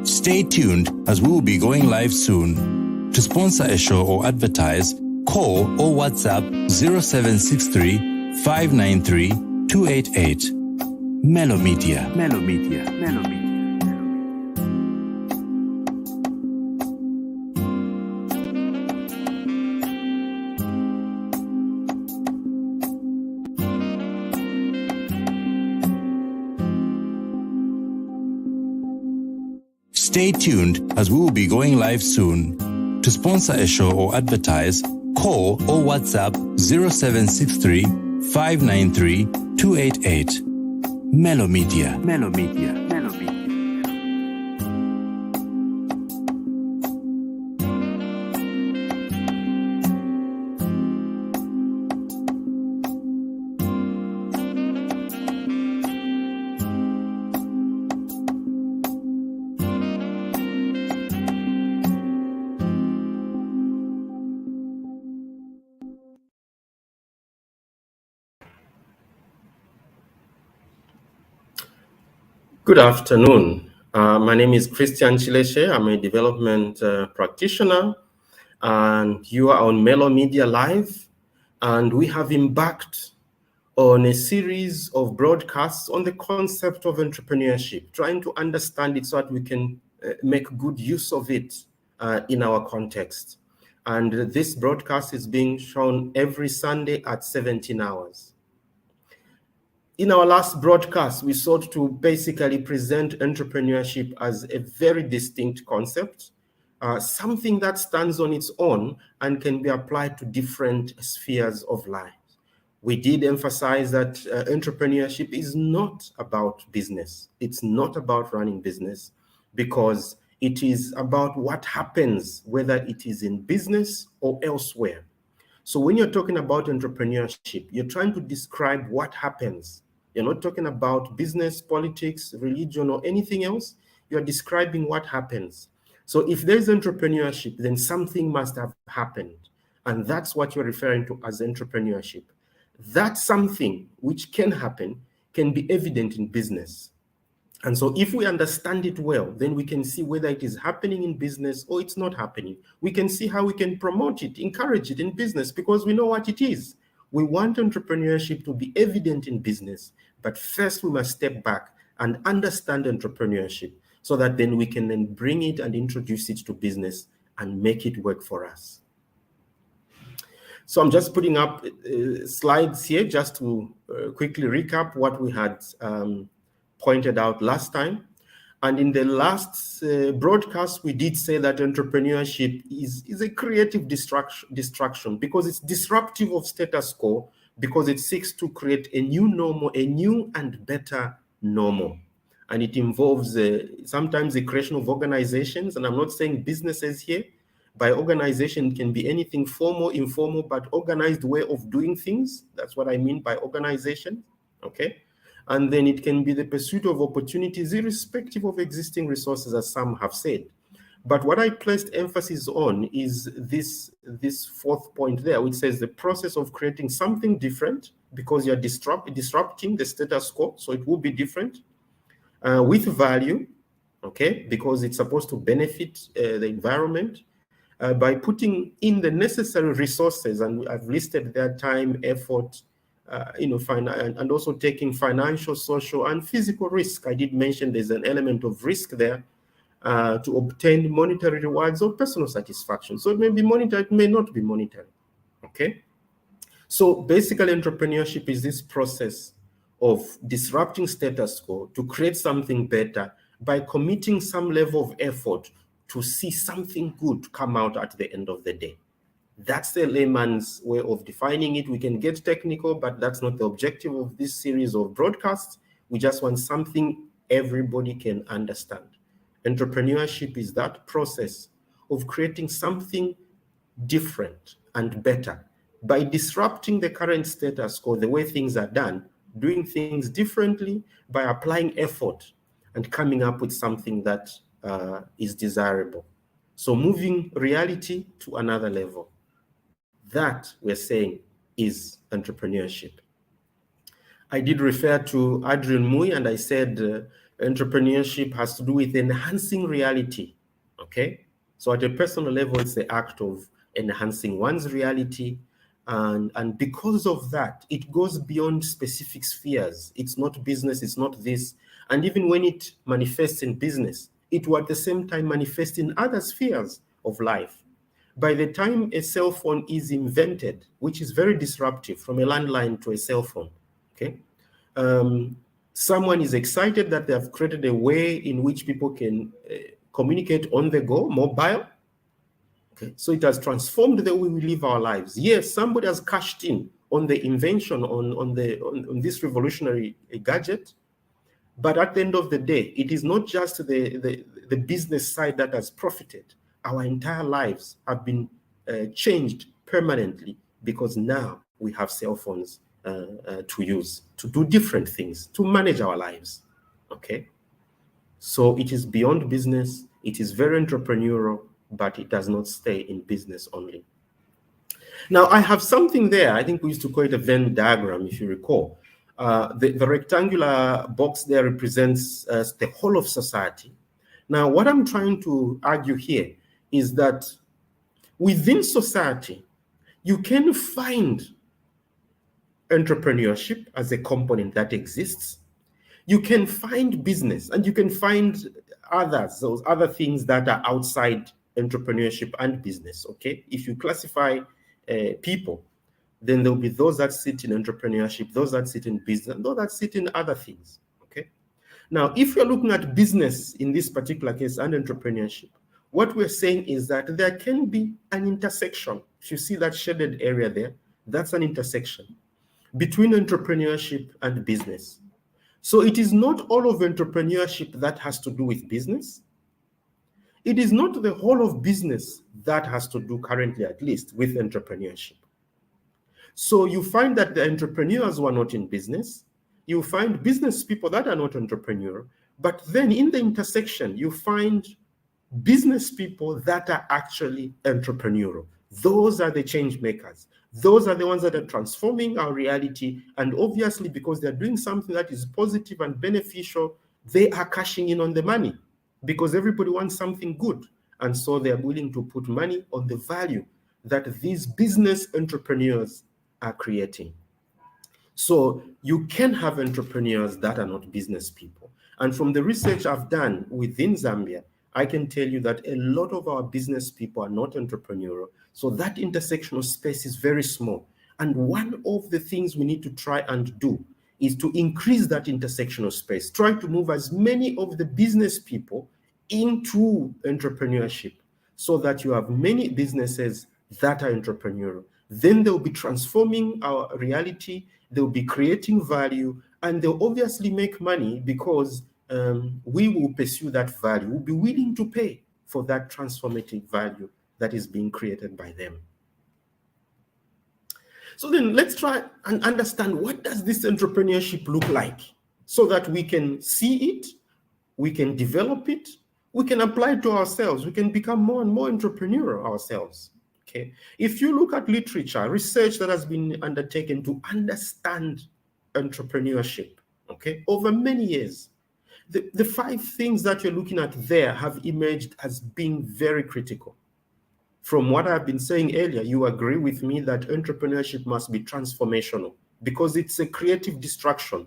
Stay tuned as we will be going live soon. To sponsor a show or advertise, call or WhatsApp 0763 593 288. Melo Media. Melo Media. Melo Media. Stay tuned as we will be going live soon. To sponsor a show or advertise, call or WhatsApp 0763 593 288. Melo Media. Melo Media. Melo Media. Good afternoon. My name is Chileshe. I'm a development practitioner, and you are on Melo Media Live. And we have embarked on a series of broadcasts on the concept of entrepreneurship, trying to understand it so that we can make good use of it in our context. And this broadcast is being shown every Sunday at 17 hours. In our last broadcast, we sought to basically present entrepreneurship as a very distinct concept, something that stands on its own and can be applied to different spheres of life. We did emphasize that entrepreneurship is not about business. It's not about running business, because it is about what happens, whether it is in business or elsewhere. So when you're talking about entrepreneurship, you're trying to describe what happens. You're not talking about business, politics, religion, or anything else. You're describing what happens. So if there's entrepreneurship, then something must have happened. And that's what you're referring to as entrepreneurship. That something which can happen can be evident in business. And so if we understand it well, then we can see whether it is happening in business or it's not happening. We can see how we can promote it, encourage it in business, because we know what it is. We want entrepreneurship to be evident in business, but first we must step back and understand entrepreneurship so that then we can then bring it and introduce it to business and make it work for us. So I'm just putting up slides here just to quickly recap what we had pointed out last time. And in the last broadcast, we did say that entrepreneurship is a creative distraction because it's disruptive of status quo, because it seeks to create a new normal, a new and better normal. And it involves sometimes the creation of organizations, and I'm not saying businesses here. By organization, it can be anything formal, informal, but organized way of doing things. That's what I mean by organization, okay? And then it can be the pursuit of opportunities irrespective of existing resources, as some have said. But what I placed emphasis on is this fourth point there, which says the process of creating something different, because you're disrupting the status quo, so it will be different, with value, okay, because it's supposed to benefit the environment, by putting in the necessary resources, and I've listed their time, effort, and also taking financial, social, and physical risk. I did mention there's an element of risk there to obtain monetary rewards or personal satisfaction. So it may be monetary, it may not be monetary, okay? So basically, entrepreneurship is this process of disrupting status quo to create something better by committing some level of effort to see something good come out at the end of the day. That's the layman's way of defining it. We can get technical, but that's not the objective of this series of broadcasts. We just want something everybody can understand. Entrepreneurship is that process of creating something different and better by disrupting the current status quo, the way things are done, doing things differently by applying effort and coming up with something that is desirable. So moving reality to another level. That, we're saying, is entrepreneurship. I did refer to Adrian Mui, and I said Entrepreneurship has to do with enhancing reality, okay? So at a personal level, it's the act of enhancing one's reality. And because of that, it goes beyond specific spheres. It's not business, it's not this. And even when it manifests in business, it will at the same time manifest in other spheres of life. By the time a cell phone is invented, which is very disruptive, from a landline to a cell phone, okay? Someone is excited that they have created a way in which people can communicate on the go, mobile. Okay, so it has transformed the way we live our lives. Yes, somebody has cashed in on the invention on this revolutionary gadget, but at the end of the day, it is not just the business side that has profited. Our entire lives have been changed permanently because now we have cell phones to use, to do different things, to manage our lives, okay? So it is beyond business, it is very entrepreneurial, but it does not stay in business only. Now, I have something there, I think we used to call it a Venn diagram, if you recall. The rectangular box there represents the whole of society. Now, what I'm trying to argue here is that within society, you can find entrepreneurship as a component that exists. You can find business, and you can find those other things that are outside entrepreneurship and business, okay? If you classify people, then there'll be those that sit in entrepreneurship, those that sit in business, and those that sit in other things, okay? Now, if you're looking at business in this particular case and entrepreneurship, what we're saying is that there can be an intersection. If you see that shaded area there, that's an intersection between entrepreneurship and business. So it is not all of entrepreneurship that has to do with business. It is not the whole of business that has to do, currently at least, with entrepreneurship. So you find that the entrepreneurs who are not in business, you find business people that are not entrepreneurial, but then in the intersection, you find business people that are actually entrepreneurial. Those are the change makers. Those are the ones that are transforming our reality. And obviously, because they're doing something that is positive and beneficial, they are cashing in on the money because everybody wants something good. And so they're willing to put money on the value that these business entrepreneurs are creating. So you can have entrepreneurs that are not business people. And from the research I've done within Zambia, I can tell you that a lot of our business people are not entrepreneurial. So that intersectional space is very small. And one of the things we need to try and do is to increase that intersectional space, try to move as many of the business people into entrepreneurship so that you have many businesses that are entrepreneurial. Then they'll be transforming our reality, they'll be creating value, and they'll obviously make money because we will pursue that value. We'll be willing to pay for that transformative value that is being created by them. So then let's try and understand, what does this entrepreneurship look like so that we can see it, we can develop it, we can apply it to ourselves, we can become more and more entrepreneurial ourselves. Okay. If you look at literature, research that has been undertaken to understand entrepreneurship, okay, over many years, the 5 things that you're looking at there have emerged as being very critical. From what I've been saying earlier, you agree with me that entrepreneurship must be transformational because it's a creative distraction.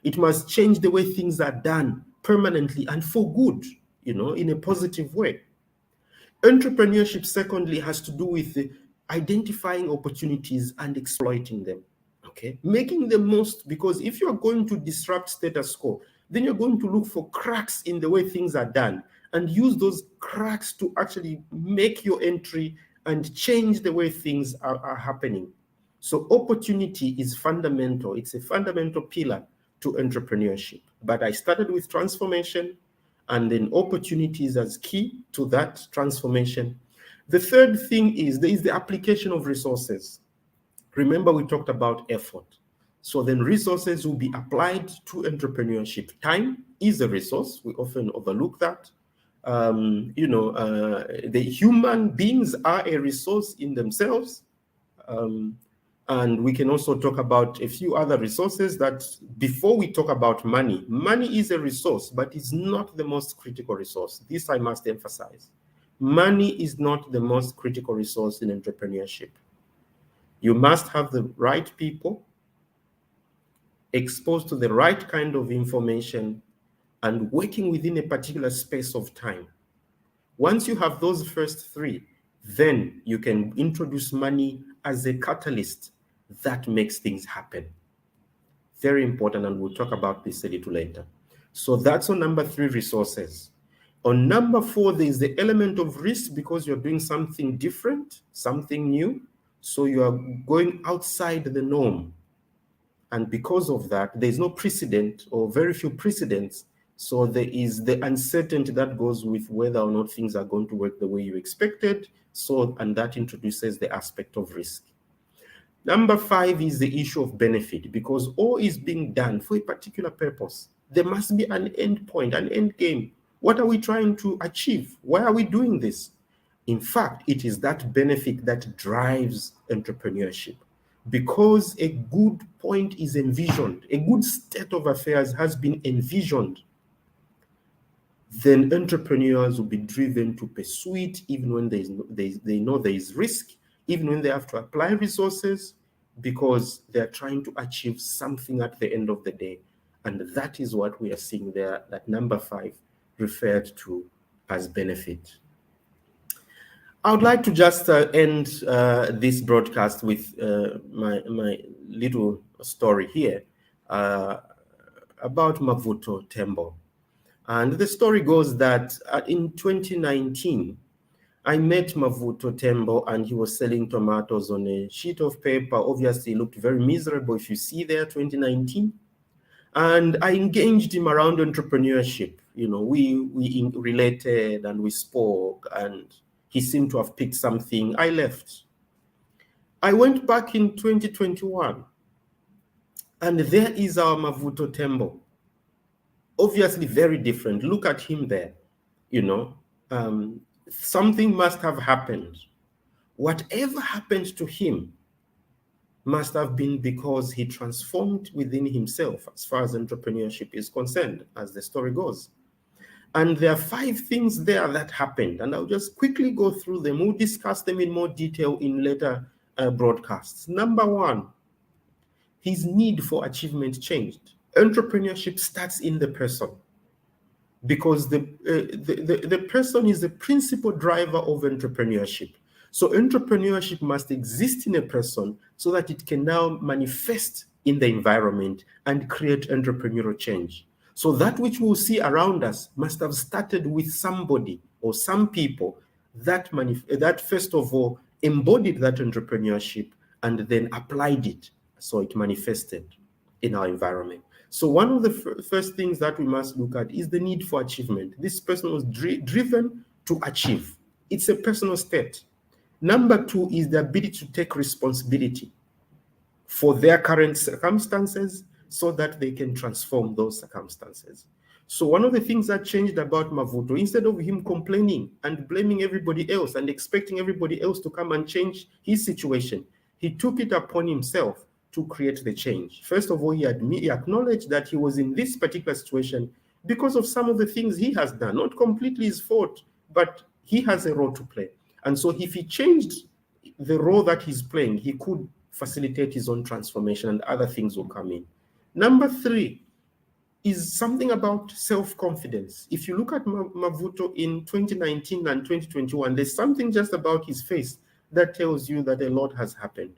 It must change the way things are done permanently and for good, in a positive way. Entrepreneurship, secondly, has to do with identifying opportunities and exploiting them, okay? Making the most, because if you're going to disrupt status quo, then you're going to look for cracks in the way things are done and use those cracks to actually make your entry and change the way things are happening. So opportunity is fundamental. It's a fundamental pillar to entrepreneurship. But I started with transformation, and then opportunities as key to that transformation. The third thing is there is the application of resources. Remember, we talked about effort. So then resources will be applied to entrepreneurship. Time is a resource. We often overlook that. The human beings are a resource in themselves. And we can also talk about a few other resources that before we talk about money, money is a resource, but it's not the most critical resource. This I must emphasize. Money is not the most critical resource in entrepreneurship. You must have the right people, exposed to the right kind of information, and working within a particular space of time. Once you have those first three, then you can introduce money as a catalyst that makes things happen. Very important, and we'll talk about this a little later. So that's on number 3, resources. On number 4, there's the element of risk because you're doing something different, something new. So you are going outside the norm. And because of that, there's no precedent or very few precedents. So there is the uncertainty that goes with whether or not things are going to work the way you expected. So, and that introduces the aspect of risk. Number 5 is the issue of benefit, because all is being done for a particular purpose. There must be an end point, an end game. What are we trying to achieve? Why are we doing this? In fact, it is that benefit that drives entrepreneurship. Because a good point is envisioned, a good state of affairs has been envisioned, then entrepreneurs will be driven to pursue it even when they know there is risk, even when they have to apply resources, because they're trying to achieve something at the end of the day. And that is what we are seeing there, that number 5 referred to as benefit. I would like to just end this broadcast with my little story here about Mavuto Tembo. And the story goes that in 2019, I met Mavuto Tembo, and he was selling tomatoes on a sheet of paper. Obviously, he looked very miserable, if you see there, 2019. And I engaged him around entrepreneurship. You know, we related and we spoke, and he seemed to have picked something. I left. I went back in 2021, and there is our Mavuto Tembo. Obviously very different. Look at him there, you know. Something must have happened. Whatever happened to him must have been because he transformed within himself as far as entrepreneurship is concerned, as the story goes. And there are 5 things there that happened, and I'll just quickly go through them. We'll discuss them in more detail in later broadcasts. Number 1, his need for achievement changed. Entrepreneurship starts in the person, because the person is the principal driver of entrepreneurship. So entrepreneurship must exist in a person so that it can now manifest in the environment and create entrepreneurial change. So that which we'll see around us must have started with somebody or some people that first of all embodied that entrepreneurship and then applied it so it manifested in our environment. So one of the first things that we must look at is the need for achievement. This person was driven to achieve. It's a personal state. Number 2 is the ability to take responsibility for their current circumstances so that they can transform those circumstances. So one of the things that changed about Mavuto, instead of him complaining and blaming everybody else and expecting everybody else to come and change his situation, he took it upon himself to create the change. First of all, he acknowledged that he was in this particular situation because of some of the things he has done, not completely his fault, but he has a role to play. And so if he changed the role that he's playing, he could facilitate his own transformation and other things will come in. Number 3 is something about self-confidence. If you look at Mavuto in 2019 and 2021, there's something just about his face that tells you that a lot has happened.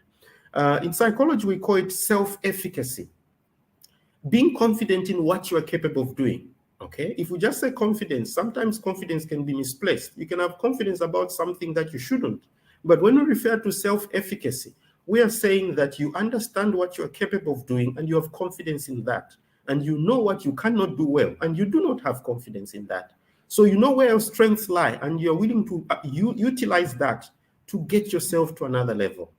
In psychology, we call it self-efficacy. Being confident in what you are capable of doing. Okay, if we just say confidence, sometimes confidence can be misplaced. You can have confidence about something that you shouldn't. But when we refer to self-efficacy, we are saying that you understand what you are capable of doing and you have confidence in that. And you know what you cannot do well, and you do not have confidence in that. So you know where your strengths lie, and you're willing to utilize that to get yourself to another level.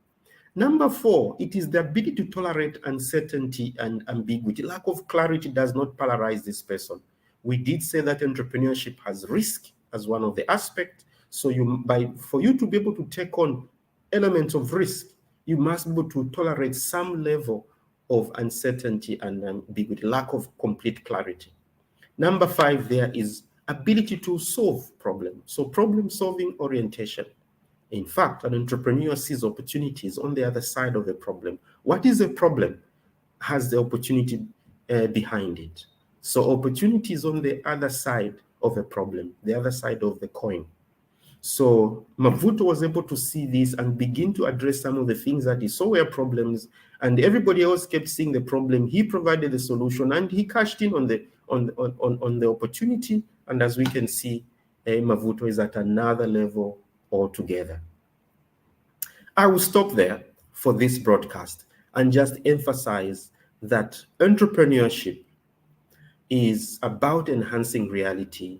Number 4, it is the ability to tolerate uncertainty and ambiguity. Lack of clarity does not polarize this person. We did say that entrepreneurship has risk as one of the aspects. So for you to be able to take on elements of risk, you must be able to tolerate some level of uncertainty and ambiguity, lack of complete clarity. Number 5 there is ability to solve problems. So problem-solving orientation. In fact, an entrepreneur sees opportunities on the other side of the problem. What is a problem? Has the opportunity behind it. So opportunities on the other side of a problem, the other side of the coin. So Mavuto was able to see this and begin to address some of the things that he saw were problems, and everybody else kept seeing the problem. He provided the solution, and he cashed in on the opportunity. And as we can see, Mavuto is at another level altogether. I will stop there for this broadcast and just emphasize that entrepreneurship is about enhancing reality.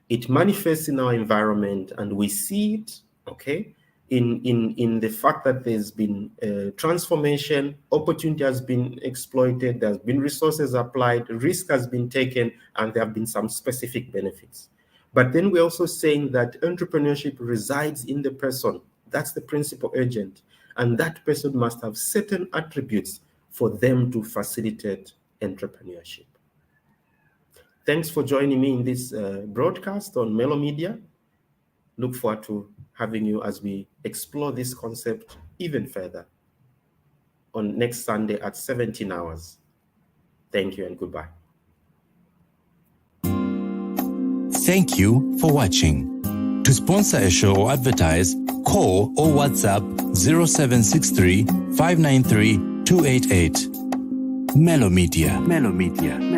It manifests in our environment, and we see it, okay, in the fact that there's been transformation, opportunity has been exploited, there's been resources applied, risk has been taken, and there have been some specific benefits. But then we're also saying that entrepreneurship resides in the person. That's the principal agent. And that person must have certain attributes for them to facilitate entrepreneurship. Thanks for joining me in this broadcast on Melo Media. Look forward to having you as we explore this concept even further on next Sunday at 17 hours. Thank you and goodbye. Thank you for watching. To sponsor a show or advertise, call or WhatsApp 0763 593 288. Melo Media.